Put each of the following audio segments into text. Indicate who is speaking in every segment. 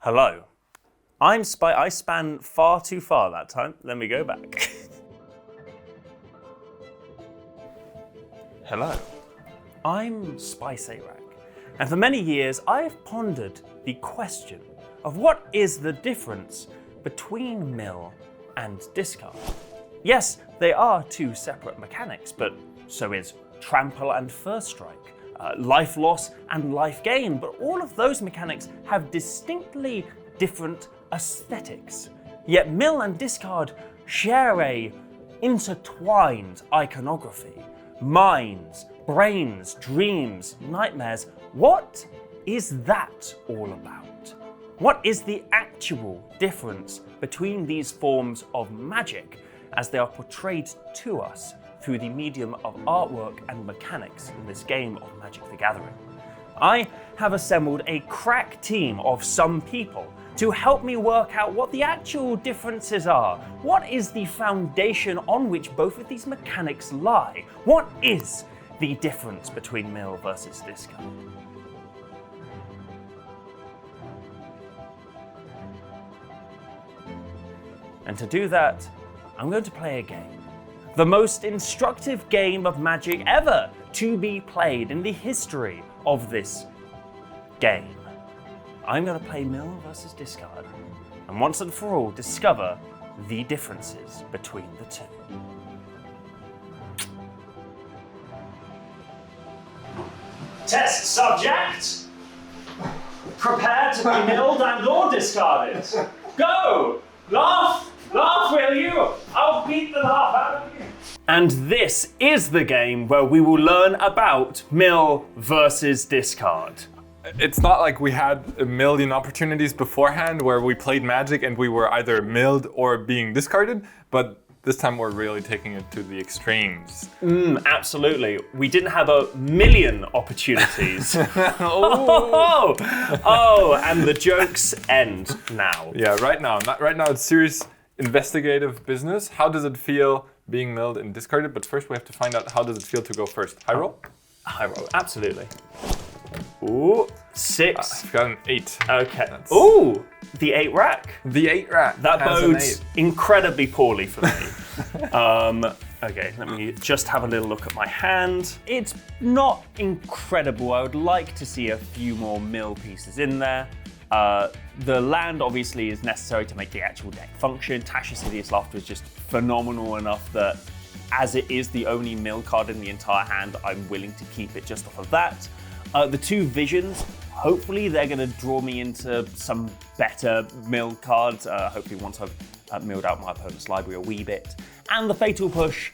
Speaker 1: Hello. I span far too far that time. Let me go back. Hello. I'm Spice8Rack. And for many years, I have pondered the question of what is the difference between mill and discard. Yes, they are two separate mechanics, but so is trample and first strike. Life loss and life gain, but all of those mechanics have distinctly different aesthetics. Yet mill and discard share a intertwined iconography. Minds, brains, dreams, nightmares. What is that all about? What is the actual difference between these forms of magic as they are portrayed to us through the medium of artwork and mechanics in this game of Magic the Gathering? I have assembled a crack team of some people to help me work out what the actual differences are. What is the foundation on which both of these mechanics lie? What is the difference between mill versus discard? And to do that, I'm going to play a game. The most instructive game of Magic ever to be played in the history of this game. I'm going to play mill versus discard, and once and for all discover the differences between the two. Test subject! Prepare to be milled and or discarded. Go! Laugh! Laugh, will you? I'll beat the laugh out of you. And this is the game where we will learn about mill versus discard.
Speaker 2: It's not like we had a million opportunities beforehand where we played Magic and we were either milled or being discarded, but this time we're really taking it to the extremes.
Speaker 1: Absolutely. We didn't have a million opportunities. Oh, and the jokes end now.
Speaker 2: Yeah, right now it's serious investigative business. How does it feel being milled and discarded? But first we have to find out, how does it feel to go first? High roll?
Speaker 1: High roll, absolutely. Ooh, 6.
Speaker 2: I've got an 8.
Speaker 1: Okay. Ooh, the 8-rack.
Speaker 2: The 8-rack.
Speaker 1: That bodes incredibly poorly for me. Okay, let me just have a little look at my hand. It's not incredible. I would like to see a few more mill pieces in there. The land obviously is necessary to make the actual deck function. Tasha's Hideous Laughter is just phenomenal enough that as it is the only mill card in the entire hand, I'm willing to keep it just off of that. The two visions, hopefully they're going to draw me into some better mill cards, hopefully once I've milled out my opponent's library a wee bit. And the Fatal Push,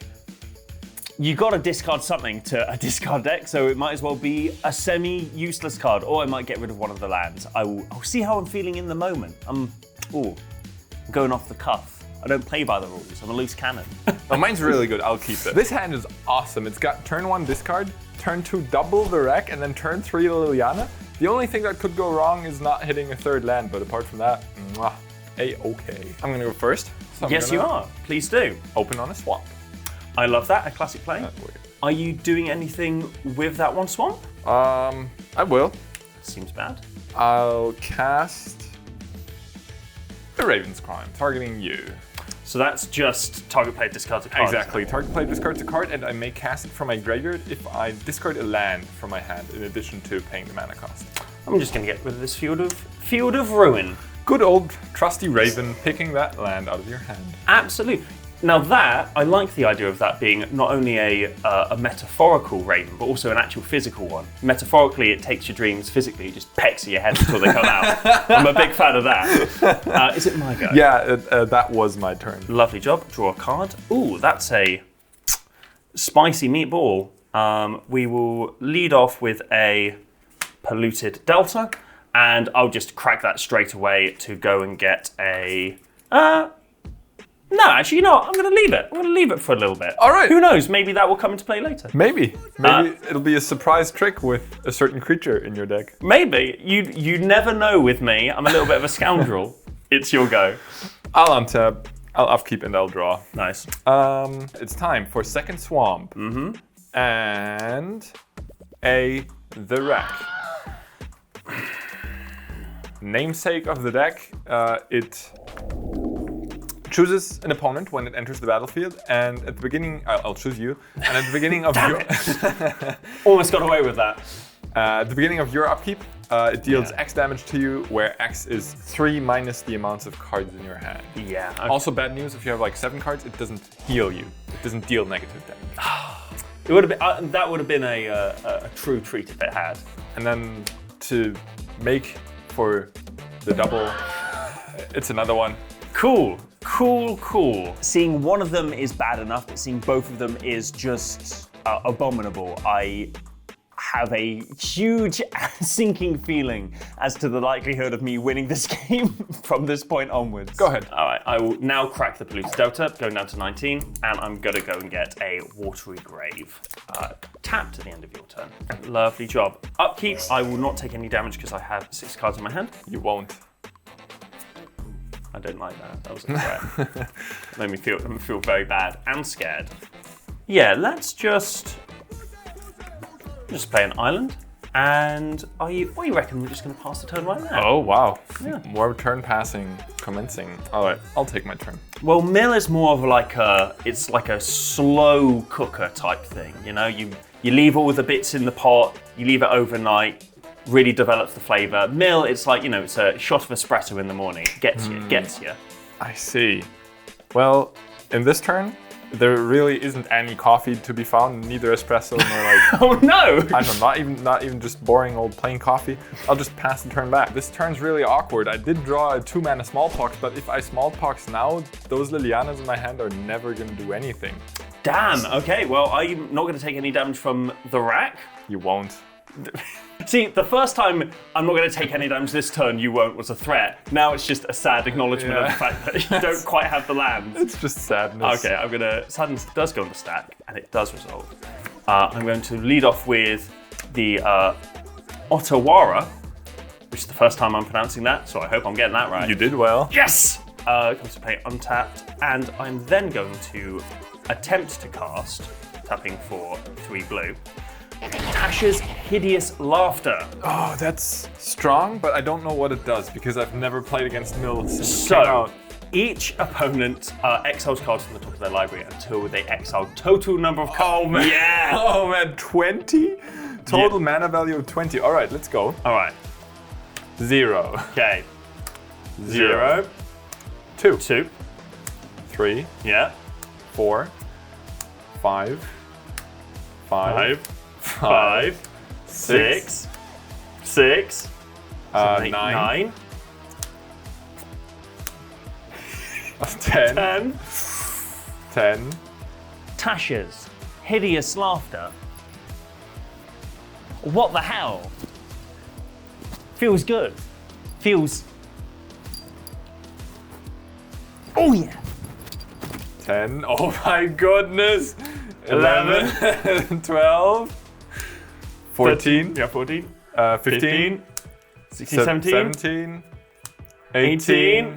Speaker 1: you got to discard something to a discard deck, so it might as well be a semi-useless card, or I might get rid of one of the lands. I'll see how I'm feeling in the moment. I'm going off the cuff. I don't play by the rules. I'm a loose cannon.
Speaker 2: Oh, mine's really good. I'll keep it. This hand is awesome. It's got turn 1 discard, turn 2 double the wreck, and then turn 3 Liliana. The only thing that could go wrong is not hitting a third land, but apart from that, A-okay. I'm gonna go first. So
Speaker 1: Yes, you are. Please do.
Speaker 2: Open on a swamp.
Speaker 1: I love that, a classic play. Are you doing anything with that one swamp?
Speaker 2: I will.
Speaker 1: Seems bad.
Speaker 2: I'll cast the Raven's Crime, targeting you.
Speaker 1: So that's just target player discards a card.
Speaker 2: Exactly. Target player discards a card, and I may cast it from my graveyard if I discard a land from my hand, in addition to paying the mana cost.
Speaker 1: I'm just going to get rid of this Field of Ruin.
Speaker 2: Good old trusty Raven picking that land out of your hand.
Speaker 1: Absolutely. Now that, I like the idea of that being not only a metaphorical raven, but also an actual physical one. Metaphorically, it takes your dreams. Physically, it just pecks at your head until they come out. I'm a big fan of that. Is it my go?
Speaker 2: Yeah, that was my turn.
Speaker 1: Lovely job. Draw a card. Ooh, that's a spicy meatball. We will lead off with a Polluted Delta, and I'll just crack that straight away to go and get a... No, actually, you know what? I'm going to leave it. I'm going to leave it for a little bit.
Speaker 2: All right.
Speaker 1: Who knows? Maybe that will come into play later.
Speaker 2: Maybe it'll be a surprise trick with a certain creature in your deck.
Speaker 1: Maybe. You never know with me. I'm a little bit of a scoundrel. It's your go.
Speaker 2: I'll untap, I'll upkeep, and I'll draw.
Speaker 1: Nice.
Speaker 2: It's time for second swamp. And the rack. namesake of the deck. It chooses an opponent when it enters the battlefield, and at the beginning, I'll choose you. And at the beginning of your
Speaker 1: almost got away with that.
Speaker 2: At the beginning of your upkeep, it deals X damage to you, where X is 3 minus the amounts of cards in your hand.
Speaker 1: Yeah. Okay.
Speaker 2: Also, bad news: if you have like 7 cards, it doesn't heal you. It doesn't deal negative damage.
Speaker 1: It would have been that would have been a true treat if it had.
Speaker 2: And then to make for the double, it's another one.
Speaker 1: Cool. Seeing one of them is bad enough, but seeing both of them is just abominable. I have a huge sinking feeling as to the likelihood of me winning this game from this point onwards.
Speaker 2: Go ahead.
Speaker 1: All right, I will now crack the polluted delta, going down to 19, and I'm gonna go and get a watery grave. Tapped at the end of your turn. Lovely job. Upkeep, I will not take any damage because I have 6 cards in my hand.
Speaker 2: You won't.
Speaker 1: I don't like that. That was a threat. Made me feel very bad and scared. Yeah, let's just play an island. And what do you reckon? We're just going to pass the turn right now?
Speaker 2: Oh wow!
Speaker 1: Yeah.
Speaker 2: More turn passing commencing. All right, I'll take my turn.
Speaker 1: Well, mill is more of like a slow cooker type thing. You know, you leave all the bits in the pot, you leave it overnight. Really develops the flavor. Mill, it's like, it's a shot of espresso in the morning. Gets you.
Speaker 2: I see. Well, in this turn, there really isn't any coffee to be found, neither espresso nor like.
Speaker 1: Oh no!
Speaker 2: I don't know, not even just boring old plain coffee. I'll just pass the turn back. This turn's really awkward. I did draw a 2-mana smallpox, but if I smallpox now, those Lilianas in my hand are never gonna do anything.
Speaker 1: Damn. Okay. Well, I'm not going to take any damage from the rack.
Speaker 2: You won't.
Speaker 1: See, the first time I'm not going to take any damage this turn, you won't, was a threat. Now it's just a sad acknowledgement of the fact that you don't quite have the land.
Speaker 2: It's just sadness.
Speaker 1: Okay, sadness does go on the stack, and it does resolve. I'm going to lead off with the Otawara, which is the first time I'm pronouncing that, so I hope I'm getting that right.
Speaker 2: You did well.
Speaker 1: Yes! Comes to play untapped, and I'm then going to attempt to cast, tapping for 3 blue, Tasha's Hideous Laughter.
Speaker 2: Oh, that's strong, but I don't know what it does because I've never played against Mill since it came
Speaker 1: So,
Speaker 2: out.
Speaker 1: each opponent exiles cards from the top of their library until they exile total number of cards.
Speaker 2: Oh man!
Speaker 1: Yeah!
Speaker 2: Oh man, 20? Total mana value of 20. All right, let's go.
Speaker 1: All right.
Speaker 2: 0.
Speaker 1: Okay.
Speaker 2: 0. 2.
Speaker 1: 2.
Speaker 2: 3.
Speaker 1: Yeah.
Speaker 2: 4. 5. 5.
Speaker 1: 5. 6. 6.
Speaker 2: 9.
Speaker 1: 9.
Speaker 2: 10.
Speaker 1: 10.
Speaker 2: 10.
Speaker 1: Tasha's Hideous Laughter. What the hell? Feels good. Feels. Oh yeah.
Speaker 2: 10. Oh my goodness. 11. 12. 14.
Speaker 1: Yeah, 14.
Speaker 2: 15.
Speaker 1: 16, 17.
Speaker 2: 17. 18.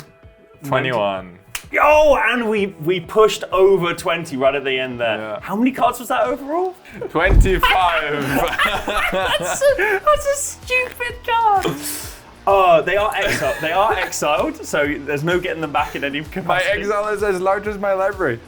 Speaker 2: 21.
Speaker 1: Oh, and we pushed over 20 right at the end there.
Speaker 2: Yeah.
Speaker 1: How many cards was that overall?
Speaker 2: 25.
Speaker 1: That's a stupid card. Oh, they are exiled. They are exiled, so there's no getting them back in any capacity.
Speaker 2: My exile is as large as my library.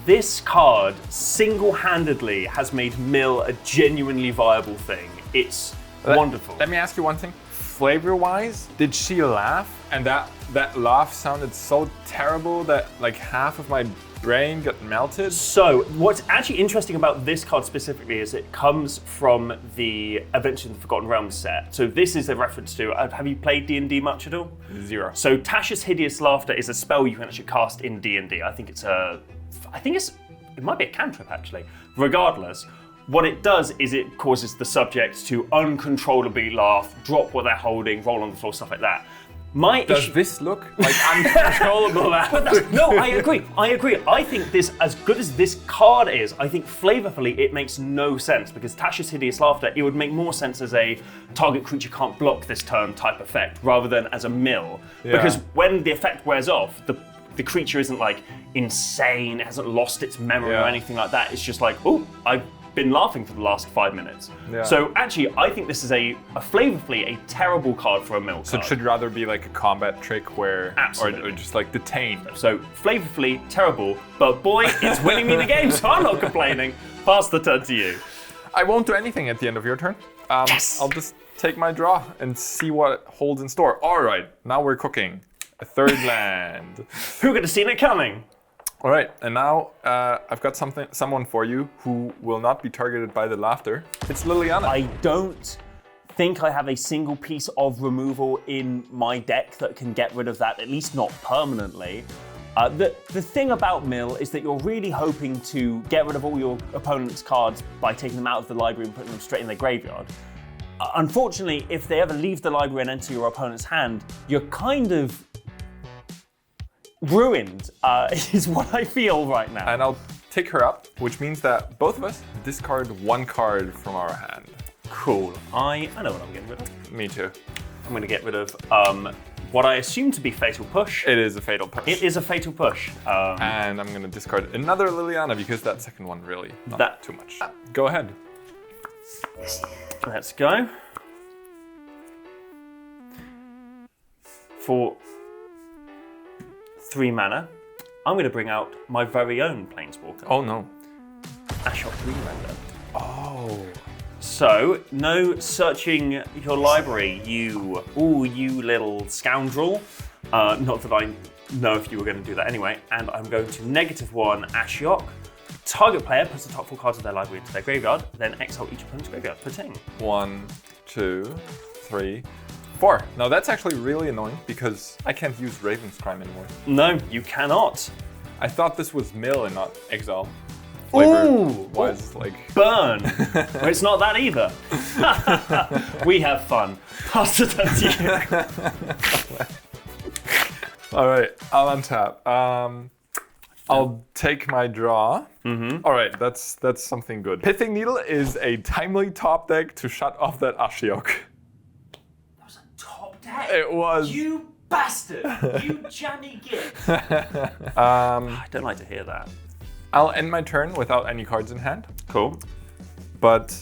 Speaker 1: This card single-handedly has made Mill a genuinely viable thing. It's wonderful.
Speaker 2: Let me ask you one thing. Flavor-wise, did she laugh? And that laugh sounded so terrible that like half of my brain got melted.
Speaker 1: So, what's actually interesting about this card specifically is it comes from the Adventure in the Forgotten Realms set. So this is a reference to, have you played D&D much at all?
Speaker 2: 0.
Speaker 1: So Tasha's Hideous Laughter is a spell you can actually cast in D&D. It might be a cantrip actually. Regardless, what it does is it causes the subject to uncontrollably laugh, drop what they're holding, roll on the floor, stuff like that.
Speaker 2: Does this look like uncontrollable laughter?
Speaker 1: No, I agree. I think this, as good as this card is, I think flavorfully it makes no sense because Tasha's Hideous Laughter, it would make more sense as a target creature can't block this turn type effect rather than as a mill.
Speaker 2: Yeah.
Speaker 1: Because when the effect wears off, the creature isn't like insane, it hasn't lost its memory or anything like that. It's just like, oh, I've been laughing for the last 5 minutes.
Speaker 2: Yeah.
Speaker 1: So actually, I think this is a flavorfully a terrible card for a mill
Speaker 2: So
Speaker 1: card.
Speaker 2: it should rather be like a combat trick where,
Speaker 1: Absolutely.
Speaker 2: or just like detain.
Speaker 1: So flavorfully terrible, but boy, it's winning me the game, so I'm not complaining. Pass the turn to you.
Speaker 2: I won't do anything at the end of your turn.
Speaker 1: Yes!
Speaker 2: I'll just take my draw and see what it holds in store. All right, now we're cooking. A third land.
Speaker 1: Who could have seen it coming?
Speaker 2: All right, and now I've got someone for you who will not be targeted by the laughter. It's Liliana.
Speaker 1: I don't think I have a single piece of removal in my deck that can get rid of that, at least not permanently. The thing about Mill is that you're really hoping to get rid of all your opponent's cards by taking them out of the library and putting them straight in their graveyard. Unfortunately, if they ever leave the library and enter your opponent's hand, you're kind of ruined, is what I feel right now.
Speaker 2: And I'll tick her up, which means that both of us discard one card from our hand.
Speaker 1: Cool. I know what I'm getting rid of.
Speaker 2: Me too.
Speaker 1: I'm going to get rid of what I assume to be Fatal Push.
Speaker 2: It is a fatal push.
Speaker 1: It is a Fatal Push.
Speaker 2: And I'm going to discard another Liliana because that second one really not too much. Go ahead.
Speaker 1: Let's go. For 3 mana, I'm going to bring out my very own Planeswalker.
Speaker 2: Oh no.
Speaker 1: Ashok Greenrender.
Speaker 2: Oh.
Speaker 1: So, no searching your library, you little scoundrel. Not that I know if you were going to do that anyway. And I'm going to -1 Ashiok. Target player puts the top 4 cards of their library into their graveyard, then exile each opponent's graveyard per turn.
Speaker 2: 1, 2, 3, 4. Now that's actually really annoying because I can't use Raven's Crime anymore.
Speaker 1: No, you cannot.
Speaker 2: I thought this was mill and not exile.
Speaker 1: Ooh!
Speaker 2: Was like
Speaker 1: Burn! Well, it's not that either. We have fun. Pass it on to you.
Speaker 2: All right, I'll untap. I'll take my draw. All right, that's something good. Pithing Needle is a timely top deck to shut off that Ashiok.
Speaker 1: That was a top deck.
Speaker 2: It was.
Speaker 1: You bastard! You jammy git! I don't like to hear that.
Speaker 2: I'll end my turn without any cards in hand.
Speaker 1: Cool.
Speaker 2: But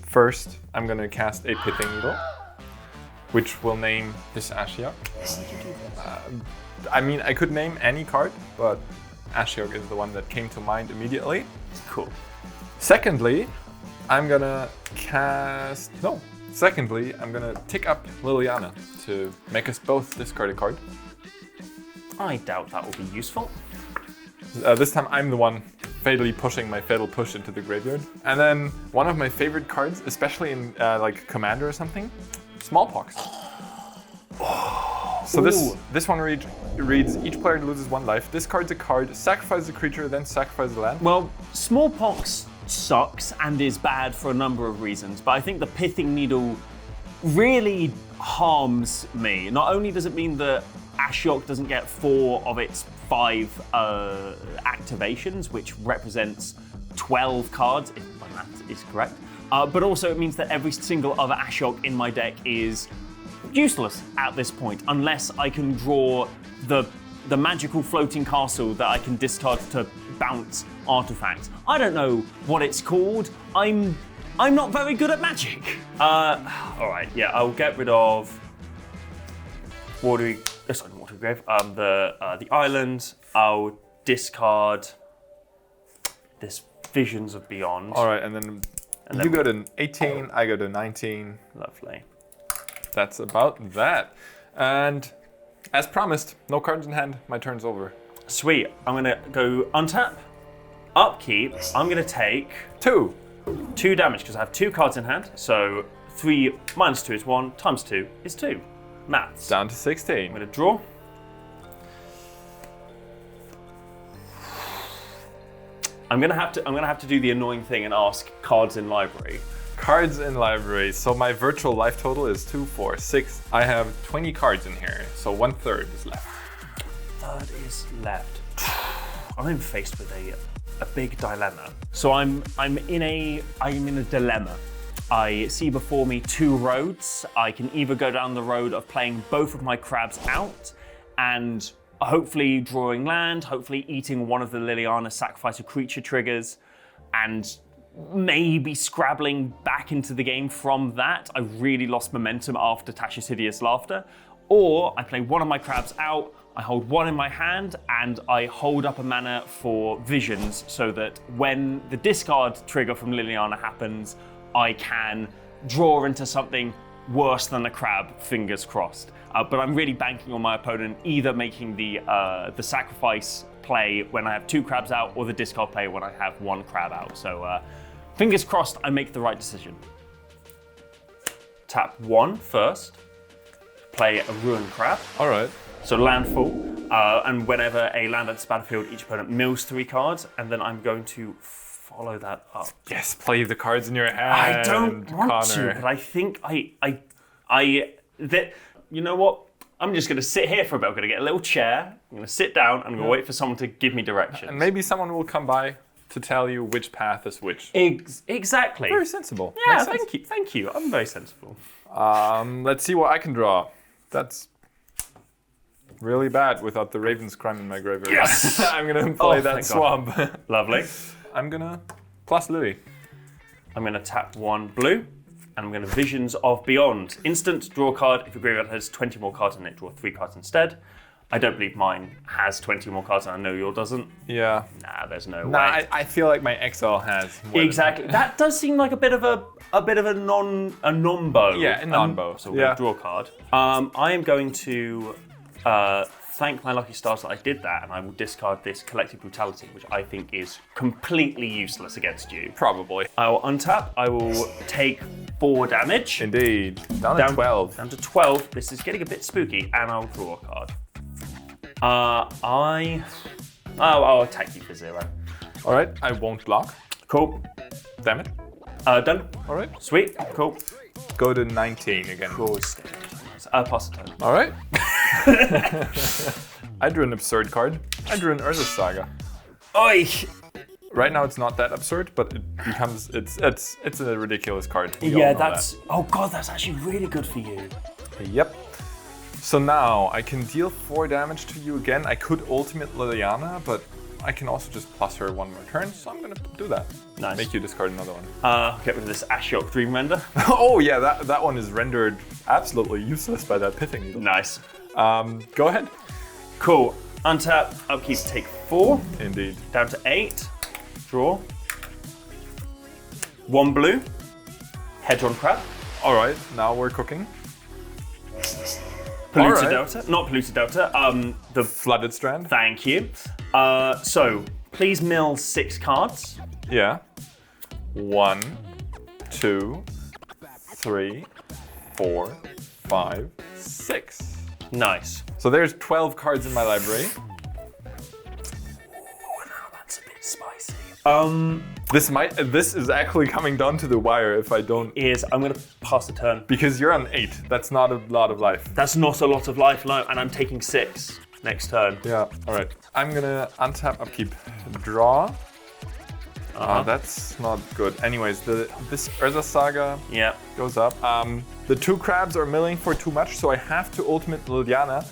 Speaker 2: first, I'm gonna cast a Pithing Needle, which will name this Ashiok. I mean, I could name any card, but Ashiok is the one that came to mind immediately.
Speaker 1: Cool.
Speaker 2: Secondly, I'm gonna tick up Liliana to make us both discard a card.
Speaker 1: I doubt that will be useful.
Speaker 2: This time I'm the one fatally pushing my Fatal Push into the graveyard. And then one of my favorite cards, especially in like Commander or something, Smallpox. So this one reads, each player loses 1 life, discards a card, sacrifices a creature, then sacrifices a land.
Speaker 1: Well, Smallpox sucks and is bad for a number of reasons, but I think the Pithing Needle really harms me. Not only does it mean that Ashiok doesn't get 4 of its 5 activations, which represents 12 cards, if my math is correct, but also it means that every single other Ashiok in my deck is useless at this point, unless I can draw the magical floating castle that I can discard to bounce artifacts. I don't know what it's called. I'm not very good at magic. All right, yeah, I'll get rid of Watery Grave. The island. I'll discard this Visions of Beyond.
Speaker 2: All right, and then you got an 18, I got a 19.
Speaker 1: Lovely.
Speaker 2: That's about that. And as promised, no cards in hand. My turn's over.
Speaker 1: Sweet. I'm gonna go untap, upkeep. I'm gonna take
Speaker 2: 2
Speaker 1: damage because I have 2 cards in hand. So 3 minus 2 is 1 times 2 is 2. Maths.
Speaker 2: Down to 16.
Speaker 1: I'm gonna draw. I'm gonna have to do the annoying thing and ask cards in library.
Speaker 2: Cards in library. So my virtual life total is 2, 4, 6. I have 20 cards in here, so 1/3 is left.
Speaker 1: Third is left. I'm faced with a big dilemma. So I'm in a dilemma. I see before me 2 roads. I can either go down the road of playing both of my crabs out and hopefully drawing land, hopefully eating one of the Liliana sacrifice a creature triggers, and maybe scrabbling back into the game from that. I really lost momentum after Tasha's Hideous Laughter. Or I play one of my crabs out, I hold one in my hand, and I hold up a mana for visions so that when the discard trigger from Liliana happens, I can draw into something worse than a crab, fingers crossed. But I'm really banking on my opponent either making the sacrifice play when I have 2 crabs out, or the discard play when I have 1 crab out. So fingers crossed I make the right decision. Tap 1 first, play a Ruined Crab.
Speaker 2: All right.
Speaker 1: So landfall, and whenever a land enters the battlefield, each opponent mills 3 cards, and then I'm going to follow that up.
Speaker 2: Yes, play the cards in your hand.
Speaker 1: I don't want to, but I think you know what? I'm just going to sit here for a bit. I'm going to get a little chair. I'm going to sit down. I'm going to wait for someone to give me directions.
Speaker 2: And maybe someone will come by to tell you which path is which.
Speaker 1: Exactly.
Speaker 2: Very sensible.
Speaker 1: Yeah, thank you. I'm very sensible.
Speaker 2: Let's see what I can draw. That's really bad without the Raven's Crime in my graveyard.
Speaker 1: Yes!
Speaker 2: I'm going to play that swamp.
Speaker 1: Lovely.
Speaker 2: I'm going to plus Lily.
Speaker 1: I'm going to tap 1 blue. And I'm going to Visions of Beyond. Instant, draw a card. If your graveyard has 20 more cards in it, draw 3 cards instead. I don't believe mine has 20 more cards, and I know yours doesn't.
Speaker 2: Yeah.
Speaker 1: Nah, there's no way.
Speaker 2: Nah, I feel like my exile has more.
Speaker 1: Exactly. That does seem like a bit of a non-bow.
Speaker 2: Yeah, a non-bow.
Speaker 1: So we're going to draw a card. I am going to thank my lucky stars that I did that, and I will discard this Collective Brutality, which I think is completely useless against you.
Speaker 2: Probably.
Speaker 1: I will untap. I will take 4 damage.
Speaker 2: Indeed. Down to 12.
Speaker 1: Down to 12. This is getting a bit spooky, and I'll draw a card. I'll attack you for 0.
Speaker 2: All right, I won't block.
Speaker 1: Cool.
Speaker 2: Damn it.
Speaker 1: Done.
Speaker 2: All right.
Speaker 1: Sweet. Cool.
Speaker 2: Go to 19 again.
Speaker 1: Cool. Pass the turn.
Speaker 2: All right. I drew an absurd card. I drew an Urza Saga.
Speaker 1: Oi!
Speaker 2: Right now it's not that absurd, but it becomes it's a ridiculous card.
Speaker 1: Yeah, that's oh god, that's actually really good for you.
Speaker 2: Yep. So now I can deal 4 damage to you again. I could ultimate Liliana, but I can also just plus her 1 more turn, so I'm gonna do that.
Speaker 1: Nice.
Speaker 2: Make you discard another one.
Speaker 1: Get rid of this Ashiok Dream Render.
Speaker 2: Oh yeah, that one is rendered absolutely useless by that Pithing Needle.
Speaker 1: Nice.
Speaker 2: Go ahead.
Speaker 1: Cool. Untap, upkeep, take 4.
Speaker 2: Indeed.
Speaker 1: Down to 8. Draw. 1 blue. Hedron Crab.
Speaker 2: All right, now we're cooking.
Speaker 1: Polluted
Speaker 2: Right.
Speaker 1: Delta. Not Polluted Delta. The
Speaker 2: Flooded Strand.
Speaker 1: Thank you. So, please mill 6 cards.
Speaker 2: Yeah. 1, 2, 3, 4, 5, 6.
Speaker 1: Nice.
Speaker 2: So there's 12 cards in my library.
Speaker 1: That's a bit spicy.
Speaker 2: This is actually coming down to the wire if I don't.
Speaker 1: I'm gonna pass the turn.
Speaker 2: Because you're on 8. That's not a lot of life.
Speaker 1: That's not a lot of life, no, and I'm taking 6 next turn.
Speaker 2: Yeah. All right. I'm gonna untap, upkeep, draw. That's not good. Anyways, this Urza Saga goes up. The 2 crabs are milling for too much, so I have to ultimate Liliana.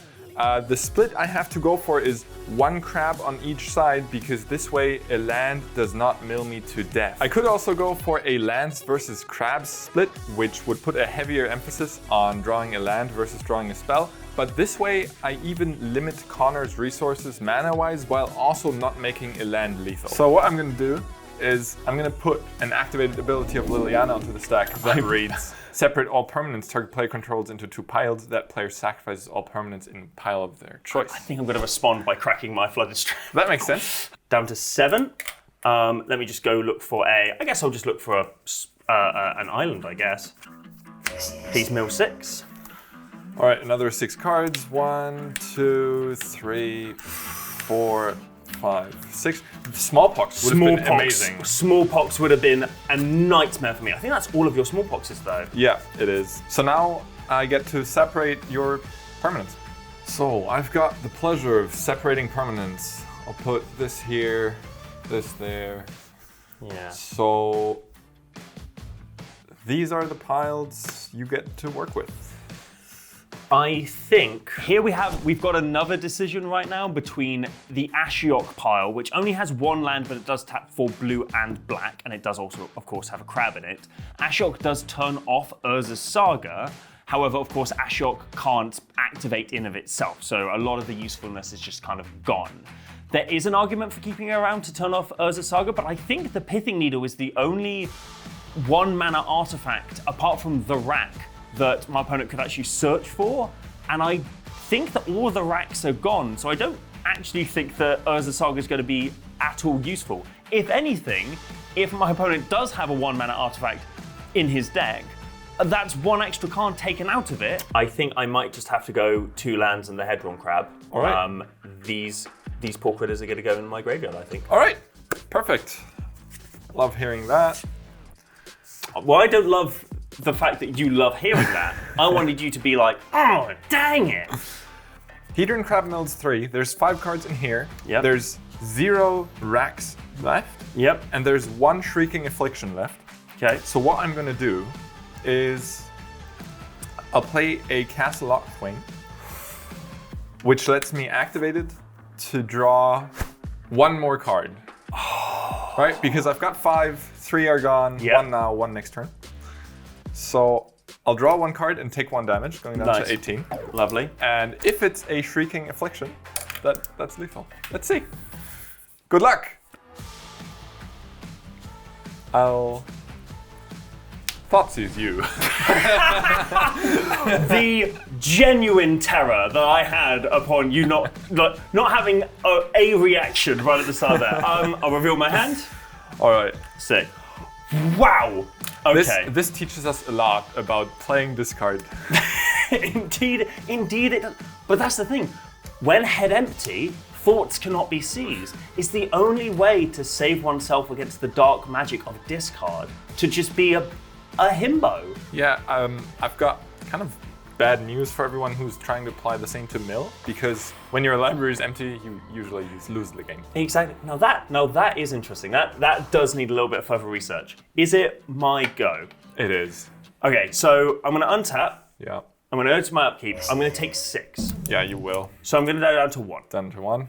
Speaker 2: The split I have to go for is 1 crab on each side, because this way a land does not mill me to death. I could also go for a lands versus crabs split, which would put a heavier emphasis on drawing a land versus drawing a spell. But this way I even limit Connor's resources mana-wise while also not making a land lethal. So what I'm gonna do is I'm gonna put an activated ability of Liliana onto the stack that reads: separate all permanents target player controls into 2 piles. That player sacrifices all permanents in a pile of their choice.
Speaker 1: I think I'm going to respond by cracking my Flooded Strand.
Speaker 2: That makes sense.
Speaker 1: Down to 7. Let me just go look for I guess I'll just look for an island, I guess. Please mill 6.
Speaker 2: All right, another 6 cards. 1, 2, 3, 4, 5, 6. Smallpox would have been amazing.
Speaker 1: Smallpox would have been a nightmare for me. I think that's all of your smallpoxes, though.
Speaker 2: Yeah, it is. So now I get to separate your permanents. So I've got the pleasure of separating permanents. I'll put this here, this there.
Speaker 1: Yeah.
Speaker 2: So these are the piles you get to work with.
Speaker 1: I think here we've got another decision right now between the Ashiok pile, which only has one land, but it does tap for blue and black, and it does also, of course, have a crab in it. Ashiok does turn off Urza's Saga. However, of course, Ashiok can't activate in of itself, so a lot of the usefulness is just kind of gone. There is an argument for keeping it around to turn off Urza's Saga, but I think the Pithing Needle is the only 1-mana artifact, apart from the rack, that my opponent could actually search for, and I think that all the racks are gone, so I don't actually think that Urza's Saga is going to be at all useful. If anything, if my opponent does have a 1-mana artifact in his deck, that's one extra card taken out of it. I think I might just have to go 2 lands and the Hedron Crab.
Speaker 2: All right.
Speaker 1: These poor critters are going to go in my graveyard, I think.
Speaker 2: All right, perfect. Love hearing that.
Speaker 1: Well, I don't love the fact that you love hearing that. I wanted you to be like, oh, dang it.
Speaker 2: Hedron Crab Mills 3. There's 5 cards in here.
Speaker 1: Yep.
Speaker 2: There's 0 racks left.
Speaker 1: Yep.
Speaker 2: And there's 1 Shrieking Affliction left.
Speaker 1: Okay.
Speaker 2: So what I'm gonna do is I'll play a Castle Lockwing, which lets me activate it to draw 1 more card. Right? Because I've got 5, 3 are gone,
Speaker 1: Yep.
Speaker 2: 1 now, 1 next turn. So I'll draw 1 card and take 1 damage, going down
Speaker 1: Nice.
Speaker 2: to 18.
Speaker 1: Lovely.
Speaker 2: And if it's a Shrieking Affliction, that's lethal. Let's see. Good luck. Thoughtseize you.
Speaker 1: The genuine terror that I had upon you not having a reaction right at the start there. I'll reveal my hand.
Speaker 2: All right.
Speaker 1: Sick. Wow. Okay.
Speaker 2: This teaches us a lot about playing this card.
Speaker 1: Indeed it does. But that's the thing. When head empty, thoughts cannot be seized. It's the only way to save oneself against the dark magic of discard, to just be a himbo.
Speaker 2: Yeah, I've got kind of bad news for everyone who's trying to apply the same to mill, because when your library is empty, you usually lose the game.
Speaker 1: Exactly. Now that is interesting. That does need a little bit of further research. Is it my go?
Speaker 2: It is.
Speaker 1: Okay, so I'm going to untap.
Speaker 2: Yeah.
Speaker 1: I'm going to go to my upkeep. I'm going to take 6.
Speaker 2: Yeah, you will.
Speaker 1: So I'm going to go down to 1.
Speaker 2: Down to 1.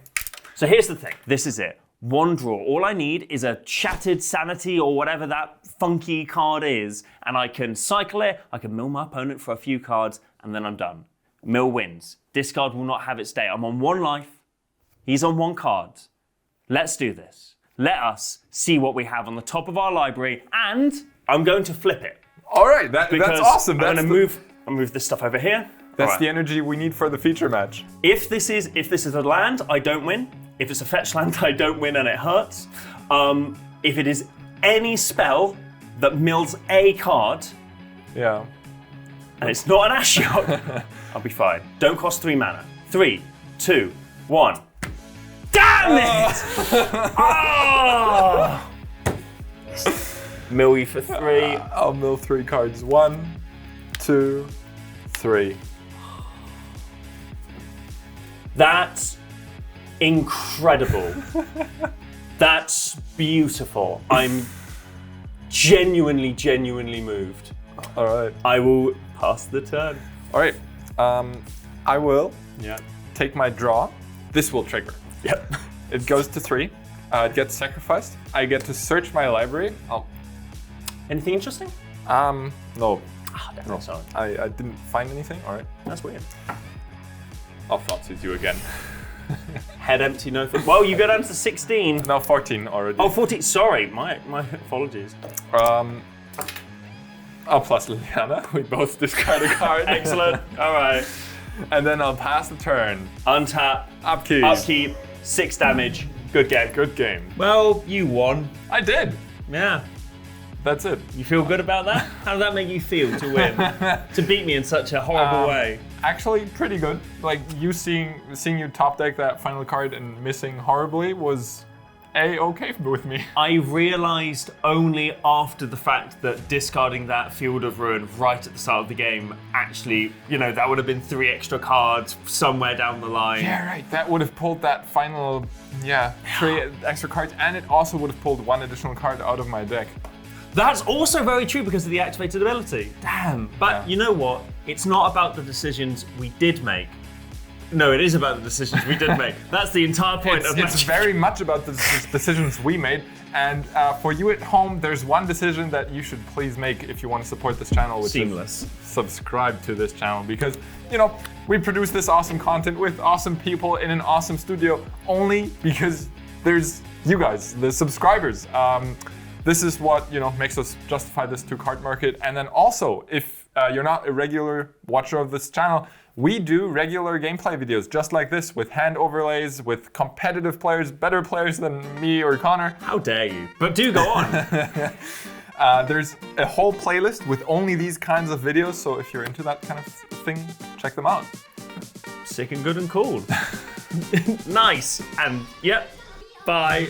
Speaker 1: So here's the thing. This is it. 1 draw. All I need is a Shattered Sanity or whatever that funky card is, and I can cycle it, I can mill my opponent for a few cards, and then I'm done. Mill wins. Discard will not have its day. I'm on 1 life. He's on 1 card. Let's do this. Let us see what we have on the top of our library, and I'm going to flip it.
Speaker 2: All right, that's awesome.
Speaker 1: I'm going to move this stuff over here.
Speaker 2: That's the energy we need for the feature match.
Speaker 1: If this is a land, I don't win. If it's a fetch land, I don't win and it hurts. If it is any spell that mills a card,
Speaker 2: Yeah.
Speaker 1: and it's not an Ashiok, I'll be fine. Don't cost 3 mana. 3, 2, 1. Damn it! Oh! Mill you for 3.
Speaker 2: I'll mill 3 cards. 1, 2, 3.
Speaker 1: That's incredible. That's beautiful. I'm genuinely moved.
Speaker 2: All right.
Speaker 1: I will pass the turn.
Speaker 2: All right. I will
Speaker 1: Yeah.
Speaker 2: take my draw. This will trigger.
Speaker 1: Yep.
Speaker 2: It goes to 3. It gets sacrificed. I get to search my library.
Speaker 1: Anything interesting?
Speaker 2: No.
Speaker 1: Ah, damn it, sorry.
Speaker 2: I didn't find anything. All right.
Speaker 1: That's weird.
Speaker 2: I'll Thoughtseize you again.
Speaker 1: Head empty, no thought. Well, you go down to 16.
Speaker 2: No, 14 already.
Speaker 1: Oh, 14. Sorry, my apologies.
Speaker 2: I'll plus Liliana. We both discard a card.
Speaker 1: Excellent. All right.
Speaker 2: And then I'll pass the turn.
Speaker 1: Untap.
Speaker 2: Upkeep.
Speaker 1: 6 damage. Good game.
Speaker 2: Good game.
Speaker 1: Well, you won.
Speaker 2: I did.
Speaker 1: Yeah.
Speaker 2: That's it.
Speaker 1: You feel good about that? How did that make you feel to win? To beat me in such a horrible way?
Speaker 2: Actually, pretty good. Like, seeing you top deck that final card and missing horribly was okay with me.
Speaker 1: I realised only after the fact that discarding that Field of Ruin right at the start of the game actually, that would have been 3 extra cards somewhere down the line.
Speaker 2: Yeah, right. That would have pulled that final, 3 extra cards, and it also would have pulled 1 additional card out of my deck.
Speaker 1: That's also very true because of the activated ability. Damn. But you know what? It's not about the decisions we did make. No, it is about the decisions we did make. That's the entire point of
Speaker 2: It's very much about the decisions we made. And for you at home, there's one decision that you should please make if you want to support this channel, which
Speaker 1: Seamless.
Speaker 2: is subscribe to this channel, because we produce this awesome content with awesome people in an awesome studio only because there's you guys, the subscribers. This is what makes us justify this to Cardmarket. And then also, if you're not a regular watcher of this channel, we do regular gameplay videos just like this with hand overlays, with competitive players, better players than me or Connor.
Speaker 1: How dare you? But do go on.
Speaker 2: There's a whole playlist with only these kinds of videos, so if you're into that kind of thing, check them out.
Speaker 1: Sick and good and cool. Nice. And yep, bye.